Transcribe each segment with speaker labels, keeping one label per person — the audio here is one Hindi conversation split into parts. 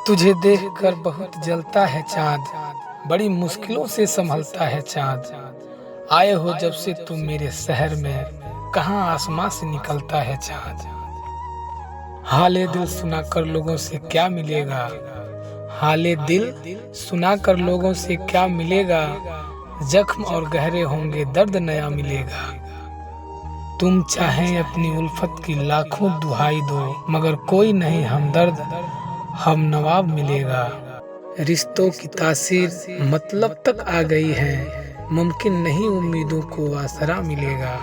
Speaker 1: तुझे देखकर बहुत जलता है चाँद, बड़ी मुश्किलों से संभलता है चाँद। आए हो जब से तुम मेरे शहर में, कहाँ आसमां से निकलता है चाँद। हाले दिल सुनाकर लोगों से क्या मिलेगा, हाले दिल सुनाकर लोगों से क्या मिलेगा। जख्म और गहरे होंगे दर्द नया मिलेगा। तुम चाहें अपनी उल्फत की लाखों दुहाई दो, मगर कोई नहीं हमदर्द हम नवाब मिलेगा। रिश्तों की तासीर मतलब तक आ गई है, मुमकिन नहीं उम्मीदों को आसरा मिलेगा।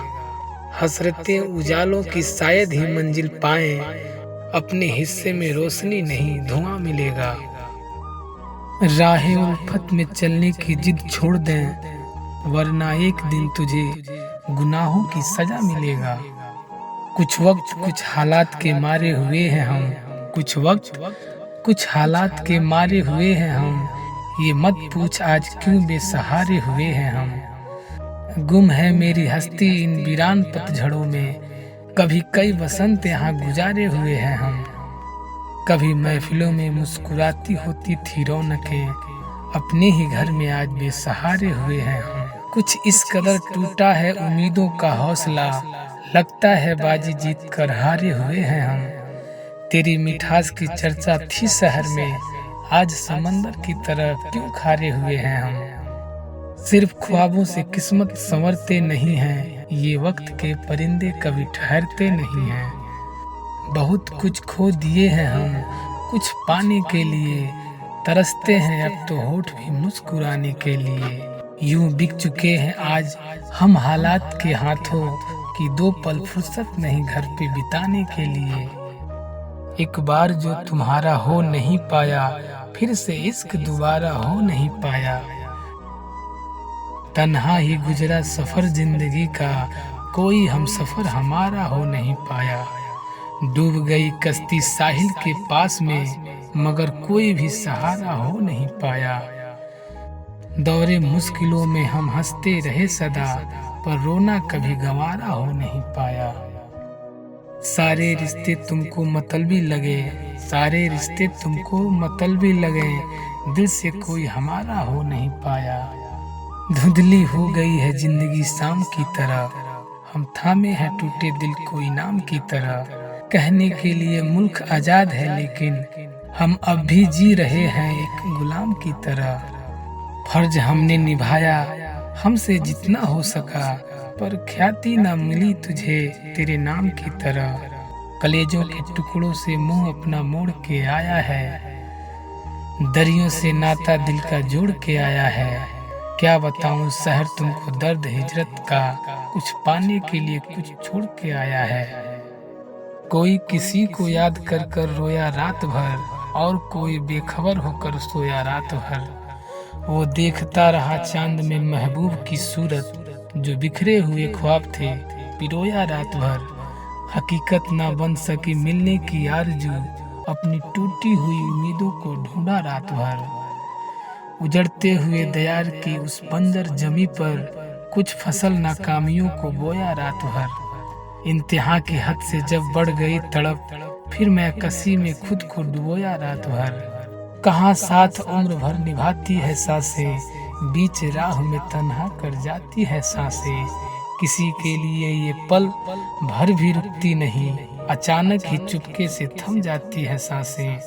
Speaker 1: हसरतें उजालों की शायद ही मंजिल पाएं, अपने हिस्से में रोशनी नहीं धुआं मिलेगा। राह उल्फत में चलने की जिद छोड़ दें, वरना एक दिन तुझे गुनाहों की सजा मिलेगा। कुछ वक्त कुछ हालात के मारे हुए हैं हम, कुछ वक्त कुछ हालात के मारे हुए हैं हम। ये मत पूछ आज क्यों बेसहारे हुए हैं हम। गुम है मेरी हस्ती इन वीरान पतझड़ों में, कभी कई वसंत यहाँ गुजारे हुए हैं हम। कभी महफिलों में मुस्कुराती होती थी रौनकें, अपने ही घर में आज बेसहारे हुए हैं हम। कुछ इस कदर टूटा है उम्मीदों का हौसला, लगता है बाजी जीत कर हारे हुए हैं हम। तेरी मिठास की चर्चा थी शहर में, आज समंदर की तरह क्यों खारे हुए हैं हम। सिर्फ ख्वाबों से किस्मत संवरते नहीं हैं, ये वक्त के परिंदे कभी ठहरते नहीं हैं। बहुत कुछ खो दिए हैं हम कुछ पाने के लिए, तरसते हैं अब तो होठ भी मुस्कुराने के लिए। यूं बिक चुके हैं आज हम हालात के हाथों, कि दो पल फुर्सत नहीं घर पे बिताने के लिए। एक बार जो तुम्हारा हो नहीं पाया, फिर से इश्क दोबारा हो नहीं पाया। तन्हा ही गुजरा सफर जिंदगी का, कोई हम सफर हमारा हो नहीं पाया। डूब गई कश्ती साहिल के पास में, मगर कोई भी सहारा हो नहीं पाया। दौरे मुश्किलों में हम हंसते रहे सदा, पर रोना कभी गंवारा हो नहीं पाया। सारे रिश्ते तुमको मतलबी लगे, सारे रिश्ते तुमको मतलबी लगे, दिल से कोई हमारा हो नहीं पाया। धुंधली हो गई है जिंदगी शाम की तरह, हम थामे हैं टूटे दिल को इनाम की तरह। कहने के लिए मुल्क आजाद है, लेकिन हम अब भी जी रहे हैं एक गुलाम की तरह। फर्ज हमने निभाया हमसे जितना हो सका, पर ख्याति ना मिली तुझे तेरे नाम की तरह। कलेजों के टुकड़ों से मुंह अपना मोड़ के आया है, दरियों से नाता दिल का जोड़ के आया है। क्या बताऊं शहर तुमको दर्द हिजरत का, कुछ पाने के लिए कुछ छोड़ के आया है। कोई किसी को याद कर कर रोया रात भर, और कोई बेखबर होकर सोया रात भर। वो देखता रहा चांद में महबूब की सूरत, जो बिखरे हुए ख्वाब थे पिरोया रात भर। हकीकत ना बन सकी मिलने की आरजू, अपनी टूटी हुई उम्मीदों को ढूंढा रात भर। उजड़ते हुए दयार की उस बंजर जमी पर, कुछ फसल नाकामियों को बोया रात भर। इंतहा की हद से जब बढ़ गई तड़प, फिर मैं कसी में खुद को डुबोया रात भर। कहाँ साथ उम्र भर निभाती है सांसें, बीच राह में तन्हा कर जाती है सांसें। किसी के लिए ये पल भर भी रुकती नहीं, अचानक ही चुपके से थम जाती है सांसें।